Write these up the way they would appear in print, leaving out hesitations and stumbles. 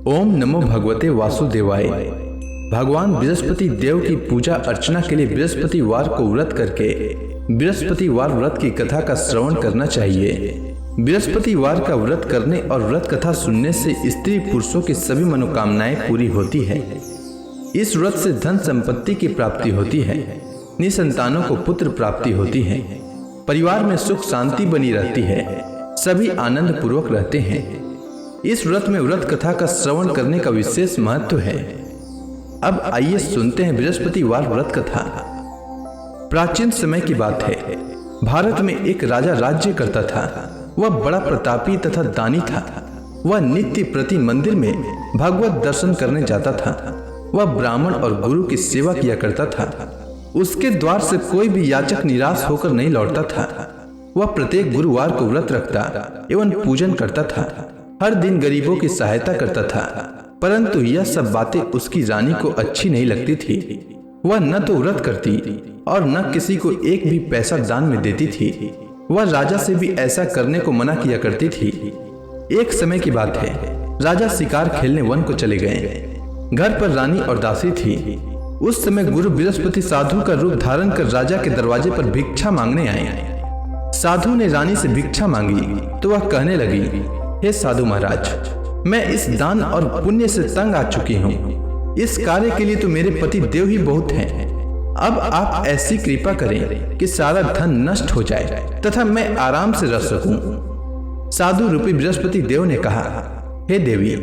ओम नमो भगवते वासुदेवाय। भगवान बृहस्पति देव की पूजा अर्चना के लिए बृहस्पतिवार को व्रत करके बृहस्पतिवार व्रत की कथा का श्रवण करना चाहिए। बृहस्पतिवार का व्रत करने और व्रत कथा सुनने से स्त्री पुरुषों की सभी मनोकामनाएं पूरी होती है। इस व्रत से धन संपत्ति की प्राप्ति होती है, निसंतानों को पुत्र प्राप्ति होती है, परिवार में सुख शांति बनी रहती है, सभी आनंद पूर्वक रहते हैं। इस व्रत में व्रत कथा का श्रवण करने का विशेष महत्व है। अब आइए सुनते हैं बृहस्पतिवार व्रत कथा। प्राचीन समय की बात है। भारत में एक राजा राज्य करता था। वह बड़ा प्रतापी तथा दानी था। वह नित्य प्रति मंदिर में भगवत दर्शन करने जाता था। वह ब्राह्मण और गुरु की सेवा किया करता था। उसके द्वार से कोई भी याचक निराश होकर नहीं लौटता था। वह प्रत्येक गुरुवार को व्रत रखता एवं पूजन करता था। हर दिन गरीबों की सहायता करता था। परंतु यह सब बातें उसकी रानी को अच्छी नहीं लगती थी। वह न तो व्रत करती और न किसी को एक भी पैसा दान में देती थी। वह राजा से भी ऐसा करने को मना किया करती थी। एक समय की बात है। राजा शिकार खेलने वन को चले गए। घर पर रानी और दासी थी। उस समय गुरु बृहस्पति साधु का रूप धारण कर राजा के दरवाजे पर भिक्षा मांगने आए। साधु ने रानी से भिक्षा मांगी तो वह कहने लगी, हे साधु महाराज, मैं इस दान और पुण्य से तंग आ चुकी हूँ। इस कार्य के लिए तो मेरे पति देव ही बहुत हैं। अब आप ऐसी कृपा करें कि सारा धन नष्ट हो जाए तथा मैं आराम से रह सकूं। साधु रूपी बृहस्पति देव ने कहा, हे देवी,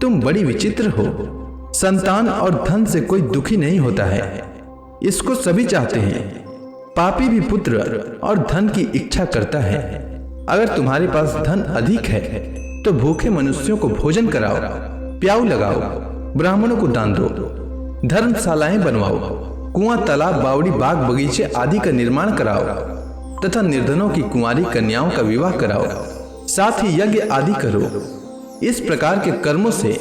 तुम बड़ी विचित्र हो। संतान और धन से कोई दुखी नहीं होता है, इसको सभी चाहते हैं। पापी भी पुत्र और धन की इच्छा करता है। अगर तुम्हारे पास धन अधिक है तो भूखे मनुष्यों को भोजन कराओ, प्याऊ लगाओ, ब्राह्मणों को दान दो, धर्मशालाएं बनवाओ, कुआं, तालाब, बावड़ी, बाग, बगीचे आदि का निर्माण कराओ तथा निर्धनों की कुंवारी कन्याओं का विवाह कराओ, साथ ही यज्ञ आदि करो। इस प्रकार के कर्मों से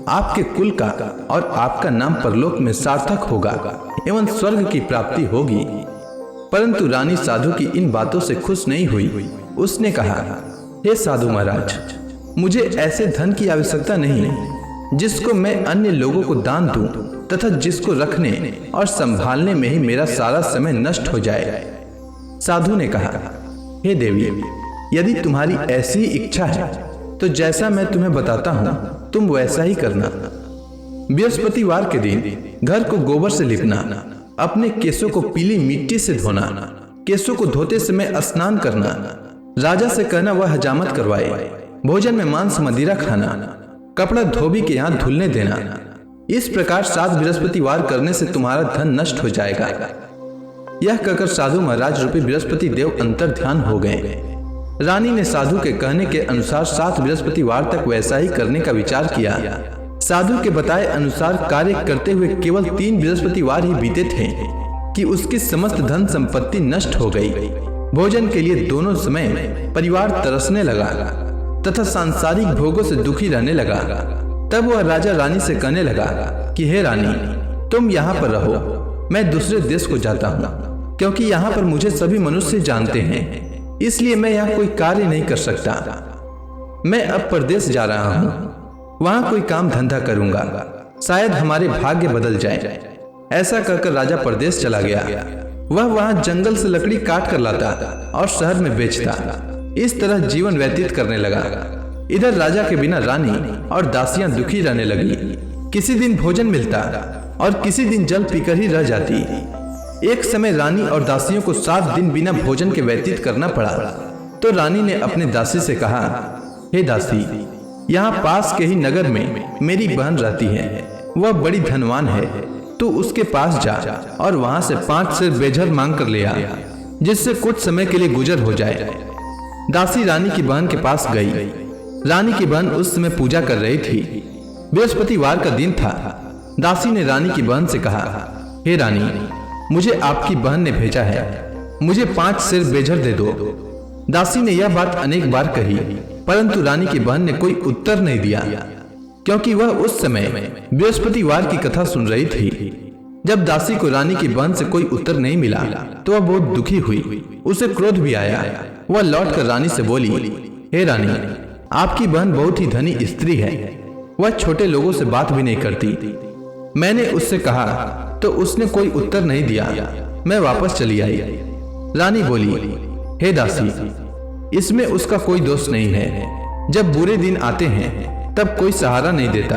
आपके कुल का और आपका नाम परलोक में सार्थक होगा एवं स्वर्ग की प्राप्ति होगी। परंतु रानी साधु की इन बातों से खुश नहीं हुई। उसने कहा, हे साधु महाराज, मुझे ऐसे धन की आवश्यकता नहीं जिसको मैं अन्य लोगों को दान दूं तथा जिसको रखने और संभालने में ही मेरा सारा समय नष्ट हो जाए। साधु ने कहा, हे देवी, यदि तुम्हारी ऐसी इच्छा है तो जैसा मैं तुम्हें बताता हूँ तुम वैसा ही करना। बृहस्पतिवार के दिन घर को गोबर से लिपना, अपने केसों को पीली मिट्टी से धोना, केसों को धोते समय स्नान करना, राजा से कहना वह हजामत करवाए, भोजन में मांस मदिरा खाना, कपड़ा धोबी के यहाँ धुलने देना। इस प्रकार 7 बृहस्पतिवार करने से तुम्हारा धन नष्ट हो जाएगा। यह कहकर साधु महाराज रूपी बृहस्पति देव अंतर ध्यान हो गए। रानी ने साधु के कहने के अनुसार 7 बृहस्पतिवार तक वैसा ही करने का विचार किया। साधु के बताए अनुसार कार्य करते हुए केवल 3 बृहस्पतिवार ही बीते थे कि उसकी समस्त धन संपत्ति नष्ट हो गई। भोजन के लिए दोनों समय परिवार तरसने लगा तथा सांसारिक भोगों से दुखी रहने लगा। तब वह राजा रानी से कहने लगा कि हे रानी, तुम यहाँ पर रहो, मैं दूसरे देश को जाता हूँ, क्योंकि यहाँ पर मुझे सभी मनुष्य जानते हैं, इसलिए मैं यहाँ कोई कार्य नहीं कर सकता। मैं अब परदेश जा रहा हूँ, वहाँ कोई काम धंधा करूंगा, शायद हमारे भाग्य बदल जाए। ऐसा कहकर राजा परदेश चला गया। वह वहाँ जंगल से लकड़ी काट कर लाता और शहर में बेचता। इस तरह जीवन व्यतीत करने लगा। इधर राजा के बिना रानी और दासियां दुखी रहने लगी। किसी दिन भोजन मिलता और किसी दिन जल पीकर ही रह जाती। एक समय रानी और दासियों को 7 दिन बिना भोजन के व्यतीत करना पड़ा। तो रानी ने अपने दासी से कहा, हे दासी, यहाँ पास के ही नगर में मेरी बहन रहती है, वह बड़ी धनवान है, तू उसके पास जा और वहां से 5 सेर बेझर मांग कर ले आ, जिससे कुछ समय के लिए गुजर हो जाए। दासी रानी की बहन के पास गई। रानी की बहन उस समय पूजा कर रही थी। बृहस्पतिवार का दिन था। दासी ने रानी की बहन से कहा, हे रानी, मुझे आपकी बहन ने भेजा है, मुझे 5 सेर बेझर दे दो। दासी ने यह बात अनेक बार कही, परंतु रानी की बहन ने कोई उत्तर नहीं दिया, क्योंकि वह उस समय बृहस्पतिवार की कथा सुन रही थी। जब दासी को रानी की बहन से कोई उत्तर नहीं मिला तो वह बहुत दुखी हुई। उसे क्रोध भी आया। वह लौटकर रानी से बोली, हे रानी, आपकी बहन बहुत ही धनी स्त्री है, वह छोटे लोगों से बात भी नहीं करती। मैंने उससे कहा तो उसने कोई उत्तर नहीं दिया। मैं वापस चली आई। रानी बोली, हे दासी, इसमें उसका कोई दोष नहीं है। जब बुरे दिन आते हैं तब कोई सहारा नहीं देता।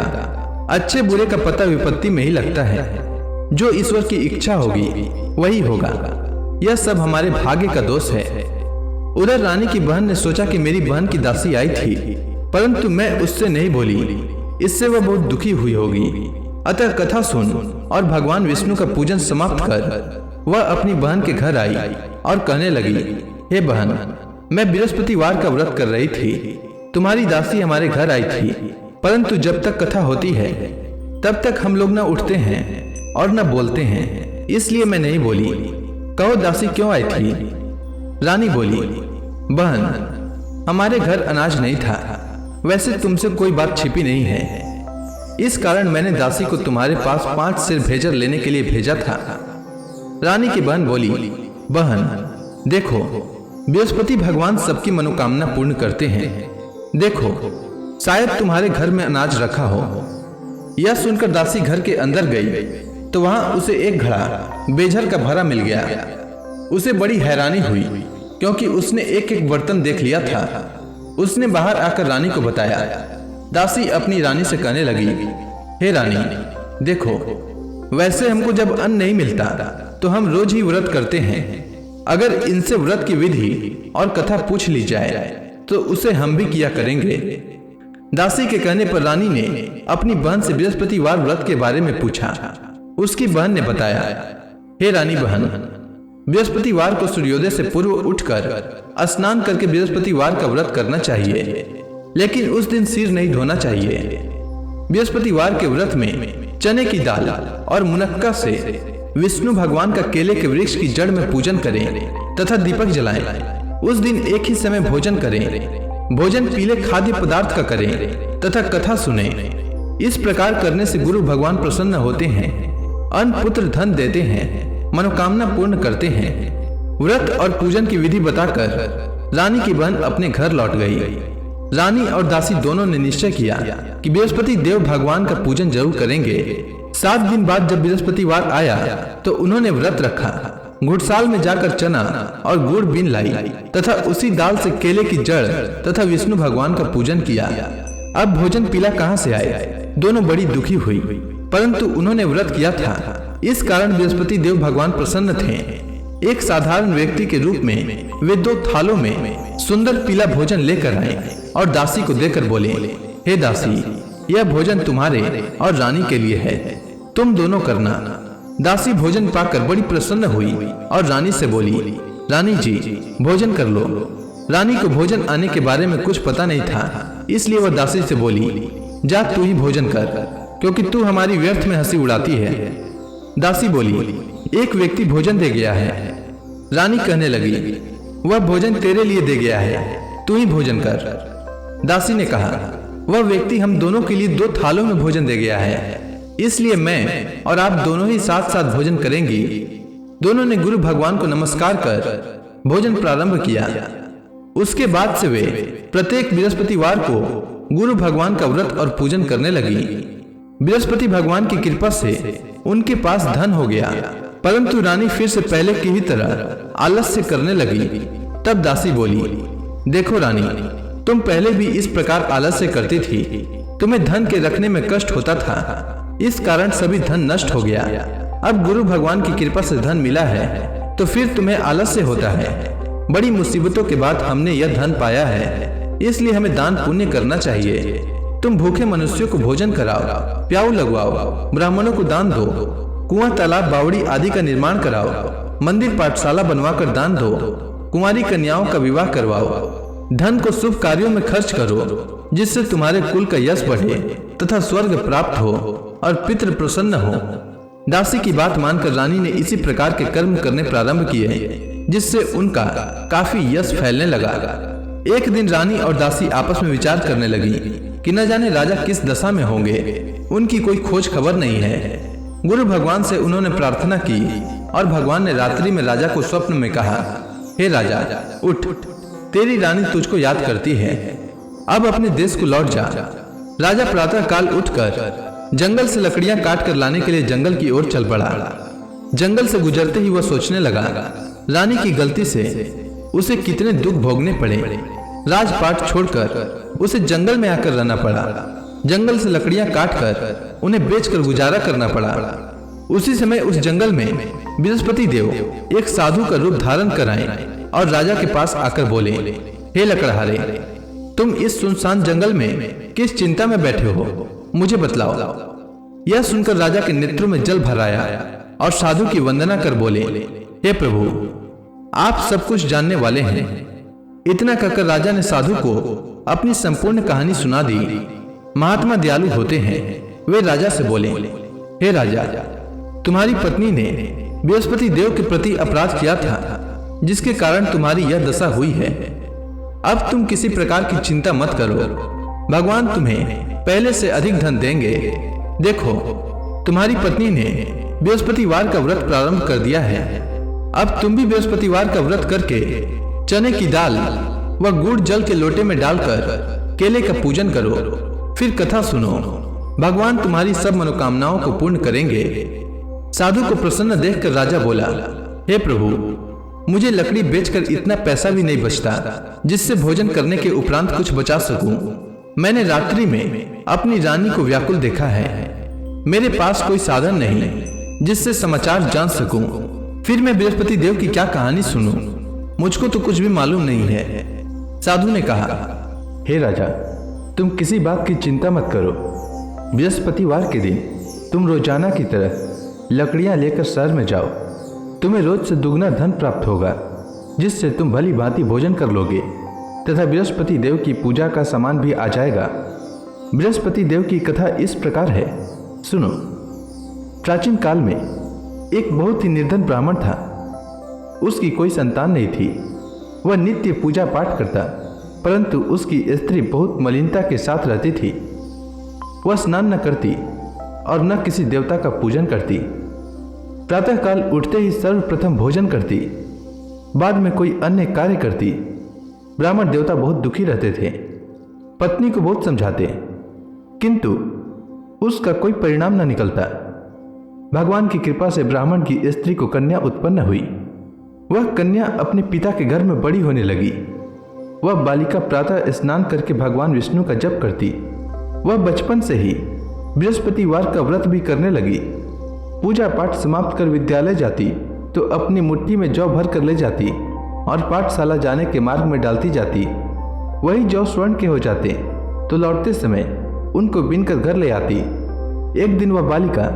अच्छे बुरे का पता विपत्ति में ही लगता है। जो ईश्वर की इच्छा होगी वही होगा। यह सब हमारे भाग्य का दोष है। उधर रानी की बहन ने सोचा कि मेरी बहन की दासी आई थी, परंतु मैं उससे नहीं बोली। इससे वह बहुत दुखी हुई होगी। अतः कथा सुन और भगवान विष्णु का पूजन समाप्त कर वह अपनी बहन के घर आई और कहने लगी, हे बहन, मैं बृहस्पतिवार का व्रत कर रही थी। तुम्हारी दासी हमारे घर आई थी, परंतु जब तक कथा होती है तब तक हम लोग न उठते हैं और न बोलते हैं, इसलिए मैं नहीं बोली। कहो दासी क्यों आई थी? रानी बोली, बहन, हमारे घर अनाज नहीं था। वैसे तुमसे कोई बात छिपी नहीं है। इस कारण मैंने दासी को तुम्हारे पास 5 सिर भेजर लेने के लिए भेजा था। रानी की बहन बोली, बहन देखो, बृहस्पति भगवान सबकी मनोकामना पूर्ण करते हैं। देखो, शायद तुम्हारे घर में अनाज रखा हो। यह सुनकर दासी घर के अंदर गई तो वहां उसे एक घड़ा बेझर का भरा मिल गया। उसे बड़ी हैरानी हुई क्योंकि उसने एक एक बर्तन देख लिया था। उसने बाहर आकर रानी को बताया। दासी अपनी रानी से कहने लगी, हे रानी, देखो, वैसे हमको जब अन्न नहीं मिलता तो हम रोज ही व्रत करते हैं। अगर इनसे व्रत की विधि और कथा पूछ ली जाए तो उसे हम भी किया करेंगे। दासी के कहने पर रानी ने अपनी बहन से बृहस्पतिवार व्रत के बारे में पूछा। उसकी बहन ने बताया, हे रानी बहन, बृहस्पतिवार को सूर्योदय से पूर्व उठकर स्नान करके बृहस्पतिवार का व्रत करना चाहिए, लेकिन उस दिन सिर नहीं धोना चाहिए। बृहस्पतिवार के व्रत में चने की दाल और मुनक्का से विष्णु भगवान का केले के वृक्ष की जड़ में पूजन करें तथा दीपक जलाएं। उस दिन एक ही समय भोजन करें। भोजन पीले खाद्य पदार्थ का करें तथा कथा सुने। इस प्रकार करने से गुरु भगवान प्रसन्न होते हैं, अन्न पुत्र धन देते हैं, मनोकामना पूर्ण करते हैं। व्रत और पूजन की विधि बताकर रानी की बहन अपने घर लौट गई। रानी और दासी दोनों ने निश्चय किया कि बृहस्पति देव भगवान का पूजन जरूर करेंगे। 7 दिन बाद जब बृहस्पतिवार आया तो उन्होंने व्रत रखा। घुड़साल में जाकर चना और गुड़ बीन लाई तथा उसी दाल से केले की जड़ तथा विष्णु भगवान का पूजन किया। अब भोजन पीला कहाँ से आए? दोनों बड़ी दुखी हुई, परंतु उन्होंने व्रत किया था, इस कारण बृहस्पति देव भगवान प्रसन्न थे। एक साधारण व्यक्ति के रूप में वे 2 थालों में सुंदर पीला भोजन लेकर आए और दासी को देकर बोले, हे दासी, यह भोजन तुम्हारे और रानी के लिए है, तुम दोनों करना। दासी भोजन पाकर बड़ी प्रसन्न हुई और रानी से बोली, रानी जी, भोजन कर लो। रानी को भोजन आने के बारे में कुछ पता नहीं था, इसलिए वह दासी से बोली, जा तू ही भोजन कर, क्योंकि तू हमारी व्यर्थ में हंसी उड़ाती है। दासी बोली, एक व्यक्ति भोजन दे गया है। रानी कहने लगी, वह भोजन तेरे लिए दे गया है, तू ही भोजन कर। दासी ने कहा, वह व्यक्ति हम दोनों के लिए 2 थालों में भोजन दे गया है, इसलिए मैं और आप दोनों ही साथ साथ भोजन करेंगी। दोनों ने गुरु भगवान को नमस्कार कर भोजन प्रारंभ किया। उसके बाद से वे प्रत्येक बृहस्पतिवार को गुरु भगवान का व्रत और पूजन करने लगी। बृहस्पति भगवान की कृपा से उनके पास धन हो गया, परंतु रानी फिर से पहले की ही तरह आलस्य करने लगी। तब दासी बोली, देखो रानी, तुम पहले भी इस प्रकार आलस्य करती थी। तुम्हें धन के रखने में कष्ट होता था, इस कारण सभी धन नष्ट हो गया। अब गुरु भगवान की कृपा से धन मिला है तो फिर तुम्हें आलस्य होता है। बड़ी मुसीबतों के बाद हमने यह धन पाया है, इसलिए हमें दान पुण्य करना चाहिए। तुम भूखे मनुष्यों को भोजन कराओ, प्याऊ लगवाओ, ब्राह्मणों को दान दो, कुआं तालाब बावड़ी आदि का निर्माण कराओ, मंदिर पाठशाला बनवाकर दान दो, कुंवारी कन्याओं का विवाह करवाओ। धन को शुभ कार्यों में खर्च करो, जिससे तुम्हारे कुल का यश बढ़े तथा स्वर्ग प्राप्त हो और पितृ प्रसन्न हो। दासी की बात मानकर रानी ने इसी प्रकार के कर्म करने प्रारंभ किए, जिससे उनका काफी यश फैलने लगा। एक दिन रानी और दासी आपस में विचार करने लगी कि न जाने राजा किस दशा में होंगे, उनकी कोई खोज खबर नहीं है। गुरु भगवान से उन्होंने प्रार्थना की और भगवान ने रात्रि में राजा को स्वप्न में कहा, हे राजा, उठ, तेरी रानी तुझको याद करती है, अब अपने देश को लौट जा। राजा प्रातः काल उठकर जंगल से लकड़ियां काट कर लाने के लिए जंगल की ओर चल पड़ा। जंगल से गुजरते ही वह सोचने लगा, रानी की गलती से उसे कितने दुख भोगने पड़े। राजपाट छोड़कर उसे जंगल में आकर रहना पड़ा। जंगल से लकड़ियां काटकर उन्हें बेचकर गुजारा करना पड़ा। उसी समय उस जंगल में बृहस्पति देव एक साधु का रूप धारण कर आए और राजा के पास आकर बोले, हे लकड़हारे, तुम इस सुनसान जंगल में किस चिंता में बैठे हो, मुझे बतलाओ। यह सुनकर राजा के नेत्रों में जल भर आया और साधु की वंदना कर बोले, हे प्रभु, आप सब कुछ जानने वाले हैं। इतना कहकर राजा ने साधु को अपनी संपूर्ण कहानी सुना दी। महात्मा दयालु होते हैं। वे राजा से बोले, हे राजा, तुम्हारी पत्नी ने बृहस्पति देव के प्रति अपराध किया था, जिसके कारण तुम्हारी यह दशा हुई है। अब तुम किसी प्रकार की चिंता मत करो, भगवान तुम्हें पहले से अधिक धन देंगे। देखो, तुम्हारी पत्नी ने बृहस्पतिवार का व्रत प्रारंभ कर दिया है। अब तुम भी बृहस्पतिवार का व्रत करके चने की दाल व गुड़ जल के लोटे में डालकर केले का पूजन करो, फिर कथा सुनो। भगवान तुम्हारी सब मनोकामनाओं को पूर्ण करेंगे। साधु को प्रसन्न देखकर राजा बोला, हे प्रभु, मुझे लकड़ी बेचकर इतना पैसा भी नहीं बचता जिससे भोजन करने के उपरांत कुछ बचा सकूं। मैंने रात्रि में अपनी रानी को व्याकुल देखा है। मेरे पास कोई साधन नहीं जिससे समाचार जान सकूं। फिर मैं बृहस्पति देव की क्या कहानी सुनूं? मुझको तो कुछ भी मालूम नहीं है। साधु ने कहा, हे राजा, तुम किसी बात की चिंता मत करो। बृहस्पतिवार के दिन तुम रोजाना की तरह लकड़ियां लेकर शहर में जाओ। तुम्हें रोज से दुगना धन प्राप्त होगा, जिससे तुम भली भांति भोजन कर लोगे तथा बृहस्पति देव की पूजा का सामान भी आ जाएगा। बृहस्पति देव की कथा इस प्रकार है, सुनो। प्राचीन काल में एक बहुत ही निर्धन ब्राह्मण था। उसकी कोई संतान नहीं थी। वह नित्य पूजा पाठ करता, परंतु उसकी स्त्री बहुत मलिनता के साथ रहती थी। वह स्नान न करती और न किसी देवता का पूजन करती। प्रातःकाल उठते ही सर्वप्रथम भोजन करती, बाद में कोई अन्य कार्य करती। ब्राह्मण देवता बहुत दुखी रहते थे। पत्नी को बहुत समझाते, किंतु उसका कोई परिणाम न निकलता। भगवान की कृपा से ब्राह्मण की स्त्री को कन्या उत्पन्न हुई। वह कन्या अपने पिता के घर में बड़ी होने लगी। वह बालिका प्रातः स्नान करके भगवान विष्णु का जप करती। वह बचपन से ही बृहस्पतिवार का व्रत भी करने लगी। पूजा पाठ समाप्त कर विद्यालय जाती तो अपनी मुट्ठी में जौ भर कर ले जाती और पाठशाला जाने के मार्ग में डालती जाती। वही जौ स्वर्ण के हो जाते तो लौटते समय उनको बीनकर घर ले आती। एक दिन वह बालिका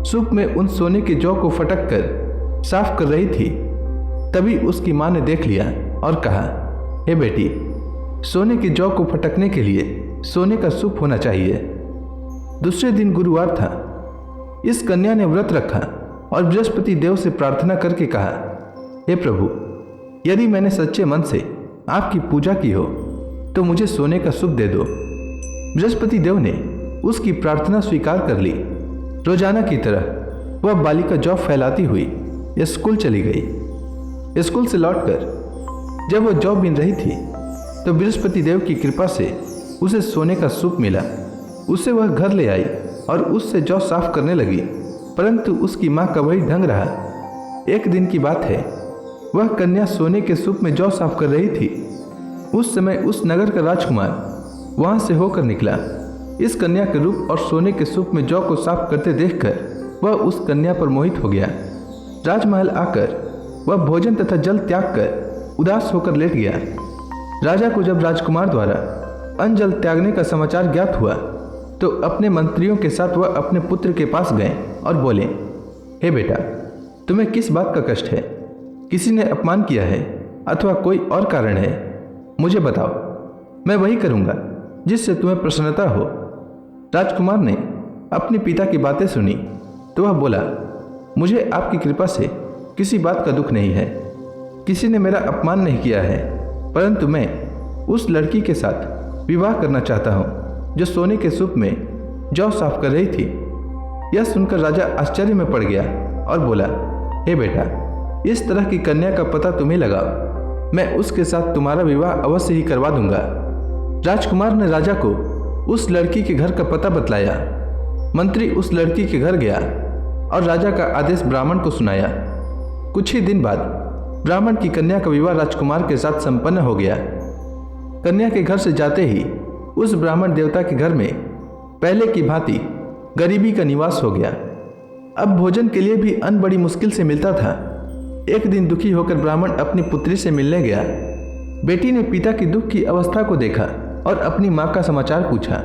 सूप में उन सोने के जौ को फटक कर साफ कर रही थी। तभी उसकी माँ ने देख लिया और कहा, हे बेटी, सोने के जौ को फटकने के लिए सोने का सूप होना चाहिए। दूसरे दिन गुरुवार था। इस कन्या ने व्रत रखा और बृहस्पति देव से प्रार्थना करके कहा, हे प्रभु, यदि मैंने सच्चे मन से आपकी पूजा की हो तो मुझे सोने का सूप दे दो। बृहस्पति देव ने उसकी प्रार्थना स्वीकार कर ली। रोजाना की तरह वह बालिका जौ फैलाती हुई स्कूल चली गई। स्कूल से लौटकर जब वह जौ बीन रही थी तो बृहस्पति देव की कृपा से उसे सोने का सूप मिला। उसे वह घर ले आई और उससे जौ साफ करने लगी, परंतु उसकी माँ का वही ढंग रहा। एक दिन की बात है, वह कन्या सोने के सूप में जौ साफ कर रही थी। उस समय उस नगर का राजकुमार वहां से होकर निकला। इस कन्या के रूप और सोने के सूप में जौ को साफ करते देखकर वह उस कन्या पर मोहित हो गया। राजमहल आकर वह भोजन तथा जल त्याग कर उदास होकर लेट गया। राजा को जब राजकुमार द्वारा अन्न जल त्यागने का समाचार ज्ञात हुआ तो अपने मंत्रियों के साथ वह अपने पुत्र के पास गए और बोले, हे बेटा, तुम्हें किस बात का कष्ट है? किसी ने अपमान किया है अथवा कोई और कारण है? मुझे बताओ, मैं वही करूँगा जिससे तुम्हें प्रसन्नता हो। राजकुमार ने अपने पिता की बातें सुनी तो वह बोला, मुझे आपकी कृपा से किसी बात का दुख नहीं है। किसी ने मेरा अपमान नहीं किया है, परंतु मैं उस लड़की के साथ विवाह करना चाहता हूँ जो सोने के सूप में जौ साफ कर रही थी। यह सुनकर राजा आश्चर्य में पड़ गया और बोला, हे बेटा, इस तरह की कन्या का पता तुम्हें लगाओ। मैं उसके साथ तुम्हारा विवाह अवश्य ही करवा दूंगा। राजकुमार ने राजा को उस लड़की के घर का पता बतलाया। मंत्री उस लड़की के घर गया और राजा का आदेश ब्राह्मण को सुनाया। कुछ ही दिन बाद ब्राह्मण की कन्या का विवाह राजकुमार के साथ संपन्न हो गया। कन्या के घर से जाते ही उस ब्राह्मण देवता के घर में पहले की भांति गरीबी का निवास हो गया। अब भोजन के लिए भी अन्न बड़ी मुश्किल से मिलता था। एक दिन दुखी होकर ब्राह्मण अपनी पुत्री से मिलने गया। बेटी ने पिता की दुख की अवस्था को देखा और अपनी माँ का समाचार पूछा।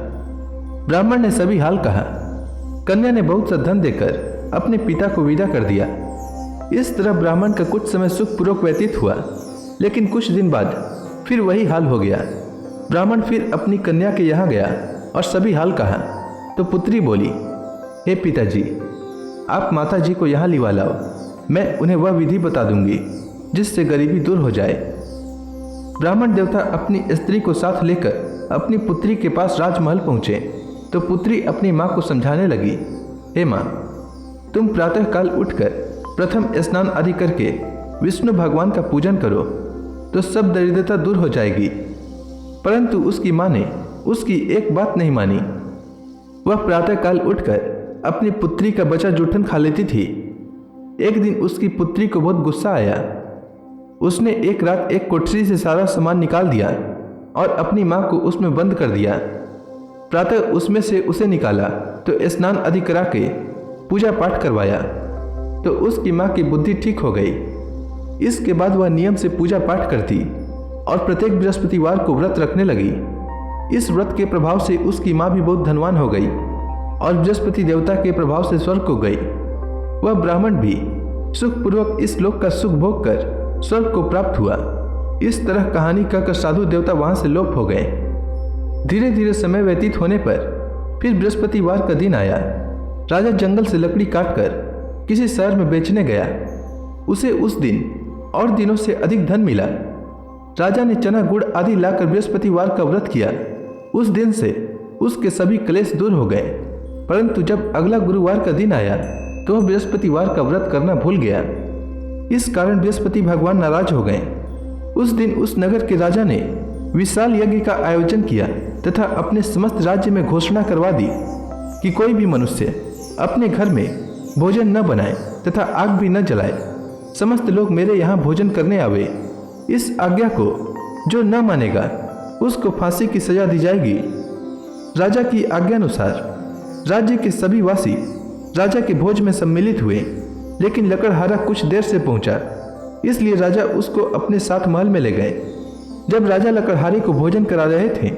ब्राह्मण ने सभी हाल कहा। कन्या ने बहुत सा धन देकर अपने पिता को विदा कर दिया। इस तरह ब्राह्मण का कुछ समय सुखपूर्वक व्यतीत हुआ, लेकिन कुछ दिन बाद फिर वही हाल हो गया। ब्राह्मण फिर अपनी कन्या के यहाँ गया और सभी हाल कहा तो पुत्री बोली, हे पिताजी, आप माता जी को यहाँ लिवा लाओ, मैं उन्हें वह विधि बता दूंगी जिससे गरीबी दूर हो जाए। ब्राह्मण देवता अपनी स्त्री को साथ लेकर अपनी पुत्री के पास राजमहल पहुँचे तो पुत्री अपनी माँ को समझाने लगी, हे माँ, तुम प्रातःकाल उठकर प्रथम स्नान आदि करके विष्णु भगवान का पूजन करो तो सब दरिद्रता दूर हो जाएगी। परंतु उसकी माँ ने उसकी एक बात नहीं मानी। वह प्रातःकाल उठकर अपनी पुत्री का बचा जूठन खा लेती थी। एक दिन उसकी पुत्री को बहुत गुस्सा आया। उसने एक रात एक कोठरी से सारा सामान निकाल दिया और अपनी माँ को उसमें बंद कर दिया। प्रातः उसमें से उसे निकाला तो स्नान आदि करा के पूजा पाठ करवाया तो उसकी माँ की बुद्धि ठीक हो गई। इसके बाद वह नियम से पूजा पाठ करती और प्रत्येक बृहस्पतिवार को व्रत रखने लगी। इस व्रत के प्रभाव से उसकी माँ भी बहुत धनवान हो गई और बृहस्पति देवता के प्रभाव से स्वर्ग को गई। वह ब्राह्मण भी सुखपूर्वक इस लोक का सुख भोग कर स्वर्ग को प्राप्त हुआ। इस तरह कहानी कहकर साधु देवता वहां से लोप हो गए। धीरे धीरे समय व्यतीत होने पर फिर बृहस्पतिवार का दिन आया। राजा जंगल से लकड़ी काटकर किसी शहर में बेचने गया। उसे उस दिन और दिनों से अधिक धन मिला। राजा ने चना गुड़ आदि लाकर बृहस्पतिवार का व्रत किया। उस दिन से उसके सभी क्लेश दूर हो गए। परंतु जब अगला गुरुवार का दिन आया तो वह बृहस्पतिवार का व्रत करना भूल गया। इस कारण बृहस्पति भगवान नाराज हो गए। उस दिन उस नगर के राजा ने विशाल यज्ञ का आयोजन किया तथा अपने समस्त राज्य में घोषणा करवा दी कि कोई भी मनुष्य अपने घर में भोजन न बनाए तथा आग भी न जलाए। समस्त लोग मेरे यहाँ भोजन करने आवे। इस आज्ञा को जो न मानेगा उसको फांसी की सजा दी जाएगी। राजा की आज्ञानुसार राज्य के सभी वासी राजा के भोज में सम्मिलित हुए, लेकिन लकड़हारा कुछ देर से पहुंचा, इसलिए राजा उसको अपने साथ महल में ले गए। जब राजा लकड़हारे को भोजन करा रहे थे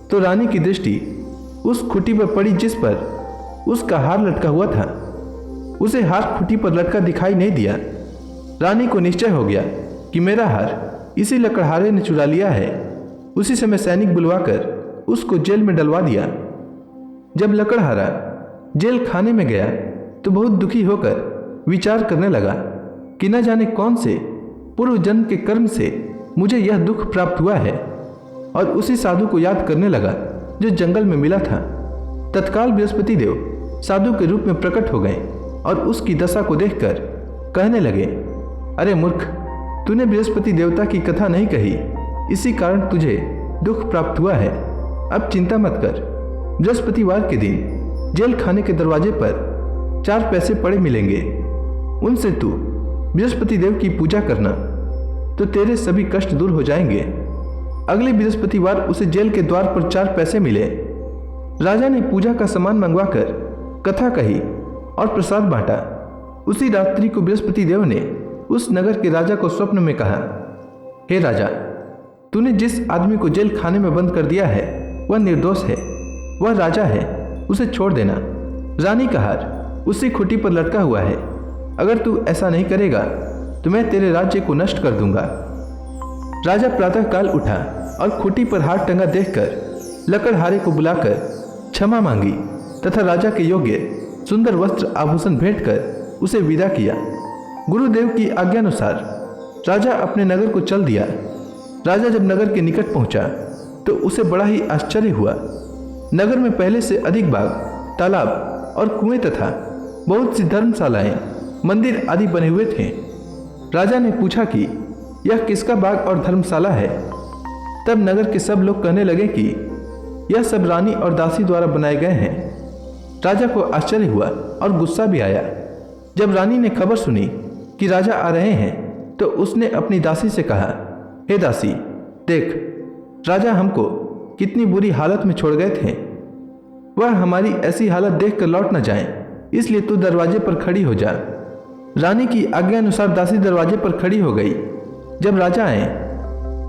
तो रानी की दृष्टि उस खुटी पर पड़ी जिस पर उसका हार लटका हुआ था। उसे हार खुटी पर लटका दिखाई नहीं दिया। रानी को निश्चय हो गया कि मेरा हार इसी लकड़हारे ने चुरा लिया है। उसी समय सैनिक बुलवाकर उसको जेल में डलवा दिया। जब लकड़हारा जेल खाने में गया तो बहुत दुखी होकर विचार करने लगा कि न जाने कौन से पूर्व जन्म के कर्म से मुझे यह दुख प्राप्त हुआ है, और उसी साधु को याद करने लगा जो जंगल में मिला था। तत्काल बृहस्पति देव साधु के रूप में प्रकट हो गए और उसकी दशा को देखकर कहने लगे, अरे मूर्ख, तूने बृहस्पति देवता की कथा नहीं कही, इसी कारण तुझे दुख प्राप्त हुआ है। अब चिंता मत कर। बृहस्पतिवार के दिन जेल खाने के दरवाजे पर 4 पैसे पड़े मिलेंगे। उनसे तू बृहस्पति देव की पूजा करना तो तेरे सभी कष्ट दूर हो जाएंगे। अगले बृहस्पतिवार उसे जेल के द्वार पर 4 पैसे मिले। राजा ने पूजा का सामान मंगवाकर कथा कही और प्रसाद बांटा। उसी रात्रि को बृहस्पति देव ने उस नगर के राजा को स्वप्न में कहा, हे राजा, तूने जिस आदमी को जेल खाने में बंद कर दिया है वह निर्दोष है, वह राजा है, उसे छोड़ देना। रानी का हार उसी खुटी पर लटका हुआ है। अगर तू ऐसा नहीं करेगा तो मैं तेरे राज्य को नष्ट कर दूंगा। राजा प्रातःकाल उठा और खुटी पर हार टंगा देखकर लकड़हारे को बुलाकर क्षमा मांगी तथा राजा के योग्य सुंदर वस्त्र आभूषण भेंट कर उसे विदा किया। गुरुदेव की आज्ञानुसार राजा अपने नगर को चल दिया। राजा जब नगर के निकट पहुंचा तो उसे बड़ा ही आश्चर्य हुआ। नगर में पहले से अधिक बाग, तालाब और कुएं तथा बहुत सी धर्मशालाएं, मंदिर आदि बने हुए थे। राजा ने पूछा कि यह किसका बाग और धर्मशाला है। तब नगर के सब लोग कहने लगे कि यह सब रानी और दासी द्वारा बनाए गए हैं। राजा को आश्चर्य हुआ और गुस्सा भी आया। जब रानी ने खबर सुनी कि राजा आ रहे हैं तो उसने अपनी दासी से कहा, हे दासी, देख, राजा हमको कितनी बुरी हालत में छोड़ गए थे। वह हमारी ऐसी हालत देखकर लौट न जाएं, इसलिए तू दरवाजे पर खड़ी हो जा। रानी की आज्ञा अनुसार दासी दरवाजे पर खड़ी हो गई। जब राजा आए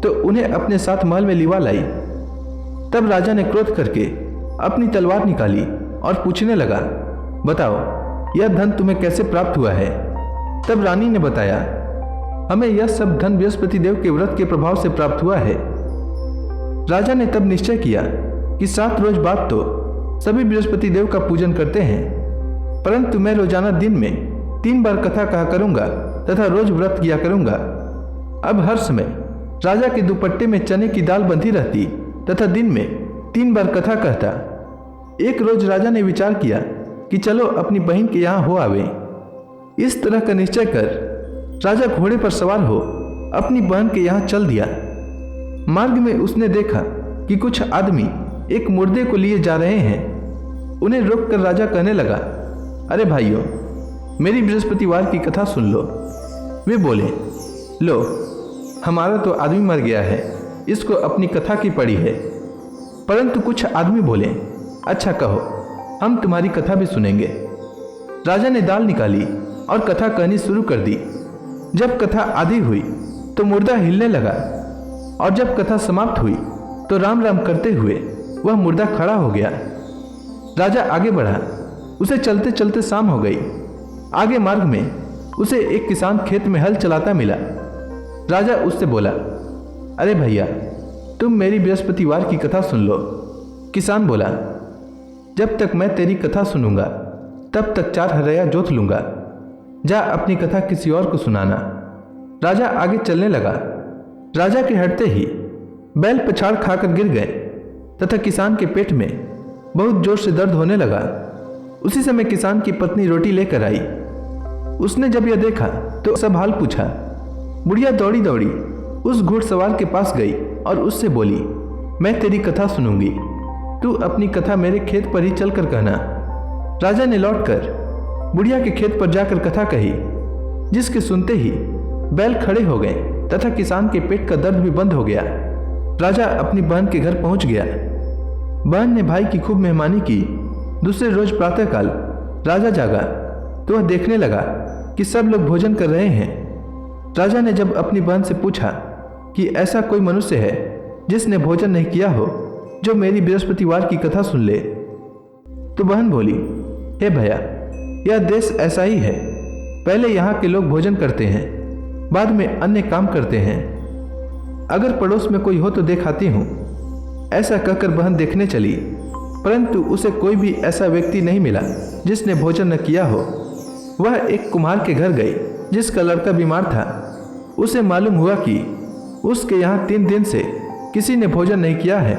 तो उन्हें अपने साथ महल में लिवा लाई। तब राजा ने क्रोध करके अपनी तलवार निकाली और पूछने लगा, बताओ, यह धन तुम्हें कैसे प्राप्त हुआ है? तब रानी ने बताया, हमें यह सब धन बृहस्पति देव के व्रत के प्रभाव से प्राप्त हुआ है। राजा ने तब निश्चय किया कि 7 रोज बाद तो सभी बृहस्पति देव का पूजन करते हैं, परंतु मैं रोजाना दिन में 3 बार कथा कहा करूंगा तथा रोज व्रत किया करूंगा। अब हर समय राजा के दुपट्टे में चने की दाल बंधी रहती तथा दिन में 3 बार कथा कहता। एक रोज राजा ने विचार किया कि चलो अपनी बहन के यहाँ हो आवे। इस तरह का निश्चय कर राजा घोड़े पर सवार हो अपनी बहन के यहाँ चल दिया। मार्ग में उसने देखा कि कुछ आदमी एक मुर्दे को लिए जा रहे हैं। उन्हें रोककर राजा कहने लगा, अरे भाइयों, मेरी बृहस्पतिवार की कथा सुन लो। वे बोले, लो, हमारा तो आदमी मर गया है, इसको अपनी कथा की पड़ी है। परंतु कुछ आदमी बोले, अच्छा कहो, हम तुम्हारी कथा भी सुनेंगे। राजा ने दाल निकाली और कथा कहनी शुरू कर दी। जब कथा आधी हुई तो मुर्दा हिलने लगा और जब कथा समाप्त हुई तो राम राम करते हुए वह मुर्दा खड़ा हो गया। राजा आगे बढ़ा। उसे चलते चलते शाम हो गई। आगे मार्ग में उसे एक किसान खेत में हल चलाता मिला। राजा उससे बोला, अरे भैया, तुम मेरी बृहस्पतिवार की कथा सुन लो। किसान बोला, जब तक मैं तेरी कथा सुनूंगा तब तक 4 हरया जोत लूंगा। जा अपनी कथा किसी और को सुनाना। राजा आगे चलने लगा। राजा के हटते ही बैल पछाड़ खाकर गिर गए तथा किसान के पेट में बहुत जोर से दर्द होने लगा। उसी समय किसान की पत्नी रोटी लेकर आई। उसने जब यह देखा तो सब हाल पूछा। बुढ़िया दौड़ी दौड़ी उस घुड़सवार के पास गई और उससे बोली, मैं तेरी कथा सुनूंगी, तू अपनी कथा मेरे खेत पर ही चलकर कहना। राजा ने लौटकर बुढ़िया के खेत पर जाकर कथा कही, जिसके सुनते ही बैल खड़े हो गए तथा किसान के पेट का दर्द भी बंद हो गया। राजा अपनी बहन के घर पहुंच गया। बहन ने भाई की खूब मेहमानी की। दूसरे रोज प्रातःकाल राजा जागा तो वह देखने लगा कि सब लोग भोजन कर रहे हैं। राजा ने जब अपनी बहन से पूछा कि ऐसा कोई मनुष्य है जिसने भोजन नहीं किया हो, जो मेरी बृहस्पतिवार की कथा सुन ले, तो बहन बोली, हे भैया, यह देश ऐसा ही है। पहले यहाँ के लोग भोजन करते हैं, बाद में अन्य काम करते हैं। अगर पड़ोस में कोई हो तो दिखाती हूँ। ऐसा कहकर बहन देखने चली, परंतु उसे कोई भी ऐसा व्यक्ति नहीं मिला जिसने भोजन न किया हो। वह एक कुम्हार के घर गई जिसका लड़का बीमार था। उसे मालूम हुआ कि उसके यहाँ 3 दिन से किसी ने भोजन नहीं किया है।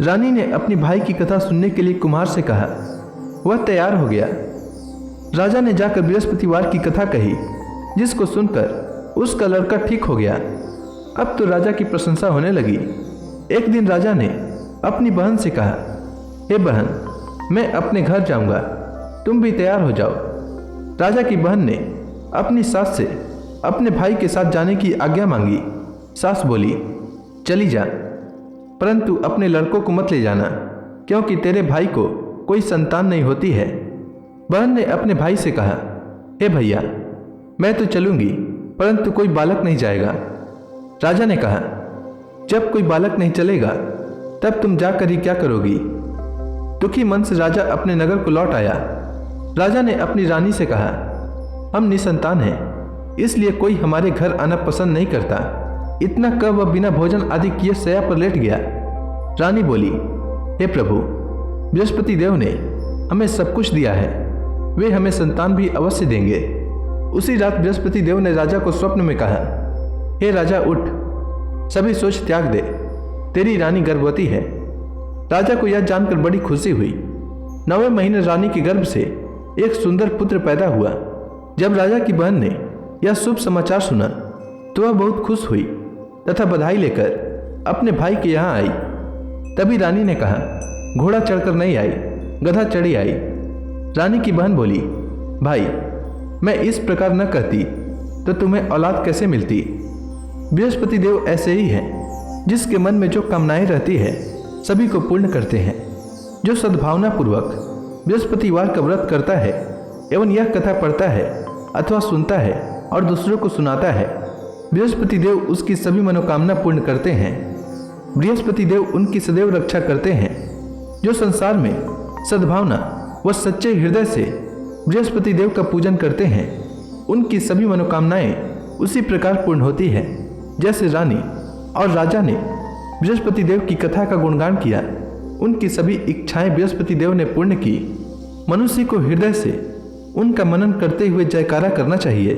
रानी ने अपनी भाई की कथा सुनने के लिए कुम्हार से कहा। वह तैयार हो गया। राजा ने जाकर बृहस्पतिवार की कथा कही, जिसको सुनकर उसका लड़का ठीक हो गया। अब तो राजा की प्रशंसा होने लगी। एक दिन राजा ने अपनी बहन से कहा, हे बहन, मैं अपने घर जाऊंगा, तुम भी तैयार हो जाओ। राजा की बहन ने अपनी सास से अपने भाई के साथ जाने की आज्ञा मांगी। सास बोली, चली जा, परंतु अपने लड़कों को मत ले जाना, क्योंकि तेरे भाई को कोई संतान नहीं होती है। बहन ने अपने भाई से कहा, हे भैया, मैं तो चलूंगी, परंतु कोई बालक नहीं जाएगा। राजा ने कहा, जब कोई बालक नहीं चलेगा तब तुम जाकर ही क्या करोगी? दुखी मन से राजा अपने नगर को लौट आया। राजा ने अपनी रानी से कहा, हम निसंतान हैं, इसलिए कोई हमारे घर आना पसंद नहीं करता। इतना कह वह बिना भोजन आदि किए शैया पर लेट गया। रानी बोली, हे प्रभु, बृहस्पति देव ने हमें सब कुछ दिया है, वे हमें संतान भी अवश्य देंगे। उसी रात बृहस्पति देव ने राजा को स्वप्न में कहा, हे राजा, उठ, सभी सोच त्याग दे, तेरी रानी गर्भवती है। राजा को यह जानकर बड़ी खुशी हुई। 9वें महीने रानी के गर्भ से एक सुंदर पुत्र पैदा हुआ। जब राजा की बहन ने यह शुभ समाचार सुना तो वह बहुत खुश हुई तथा बधाई लेकर अपने भाई के यहाँ आई। तभी रानी ने कहा, घोड़ा चढ़कर नहीं आई, गधा चढ़ी आई। रानी की बहन बोली, भाई मैं इस प्रकार न कहती तो तुम्हें औलाद कैसे मिलती। बृहस्पति देव ऐसे ही हैं, जिसके मन में जो कामनाएं रहती है सभी को पूर्ण करते हैं। जो सद्भावना पूर्वक बृहस्पतिवार का व्रत करता है एवं यह कथा पढ़ता है अथवा सुनता है और दूसरों को सुनाता है, बृहस्पति देव उसकी सभी मनोकामना पूर्ण करते हैं। बृहस्पति देव उनकी सदैव रक्षा करते हैं। जो संसार में सद्भावना व सच्चे हृदय से बृहस्पति देव का पूजन करते हैं, उनकी सभी मनोकामनाएं उसी प्रकार पूर्ण होती है जैसे रानी और राजा ने बृहस्पति देव की कथा का गुणगान किया। उनकी सभी इच्छाएं बृहस्पति देव ने पूर्ण की। मनुष्य को हृदय से उनका मनन करते हुए जयकारा करना चाहिए।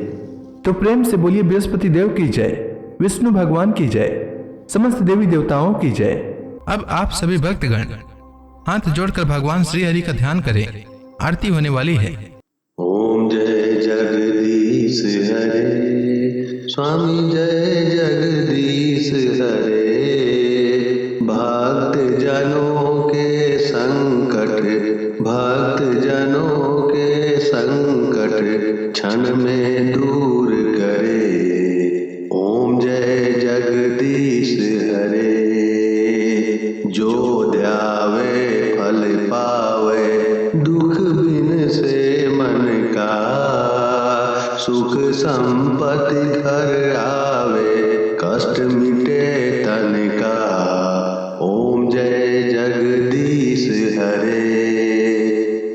तो प्रेम से बोलिए, बृहस्पति देव की जय, विष्णु भगवान की जय, समस्त देवी देवताओं की जय। अब आप सभी भक्तगण हाथ जोड़कर भगवान श्री हरि का ध्यान करें। आरती होने वाली है। ओम जय जगदीश हरे, स्वामी जय जगदीश हरे। भक्त जनों के संकट, भक्त जनों के संकट क्षण में दूर करे। ओम जय जगदीश हरे। जो ध्यावे फल पावे, दुख बिन से मन का, सुख संपत्ति घर आवे, कष्ट मिटे तन का। ओम जय जगदीश हरे।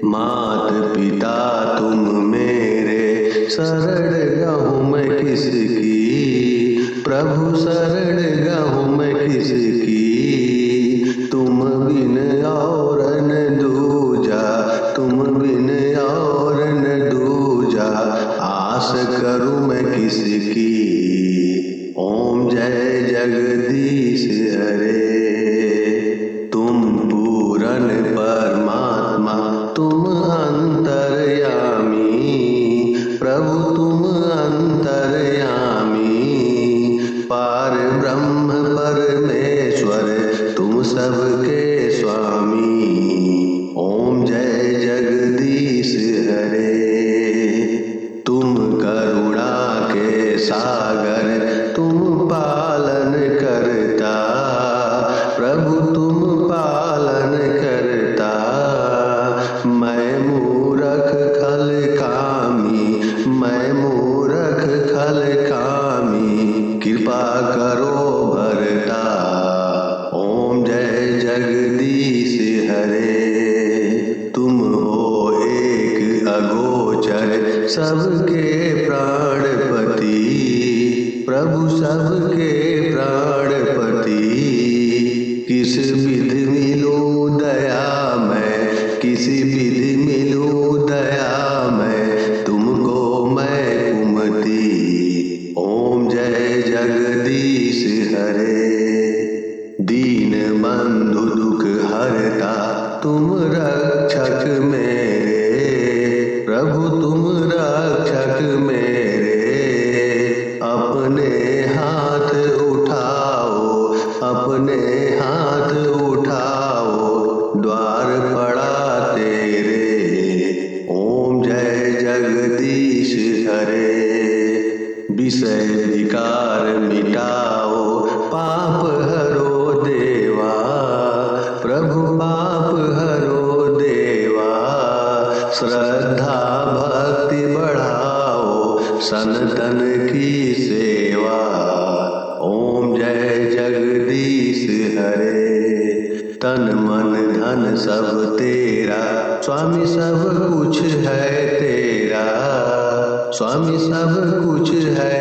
मात पिता तुम मेरे, शरण गहूँ मैं किसकी, प्रभु शरण गहूँ मैं किसकी। तुम बिन और न दूजा, तुम बिन और न दूजा, आस करूँ मैं किसकी। ओम जय जगदीश हरे। तुम पूरन परमात्मा, तुम अंतर्यामी, प्रभु तुम अंतर्यामी। पार ब्रह्म परमेश्वर, तुम सबके स्वामी। ओम जय जगदीश हरे। तुम करुणा के सागर, तुम पालन करता, प्रभु तुम पालन करता। मैं मूरख खल कामी, मैं मूरख खल कामी, कृपा करो भरता। ओम जय जगदीश हरे। तुम हो एक अगोचर, सबके प्राणपति, प्रभु सबके प्राणपति। किस विधि मिलूं दया मैं, किसी विधि मिलूं दया मैं, तुमको मैं कुमति। ओम जय जगदीश हरे। दीन बंधु दुख हरता, तुम रक्षक मेरे, प्रभु तुम रक्षक मेरे। अपने हाथ उठाओ, अपने हाथ उठाओ, द्वार पड़ा तेरे। ओम जय जगदीश हरे। विषय विकार मिटाओ, पाप हरो देवा, प्रभु पाप हरो देवा। श्रद्धा भक्ति बढ़ाओ, सनातन की सेवा। ओम जय जगदीश हरे। तन मन धन सब तेरा, स्वामी सब कुछ है तेरा, स्वामी सब कुछ है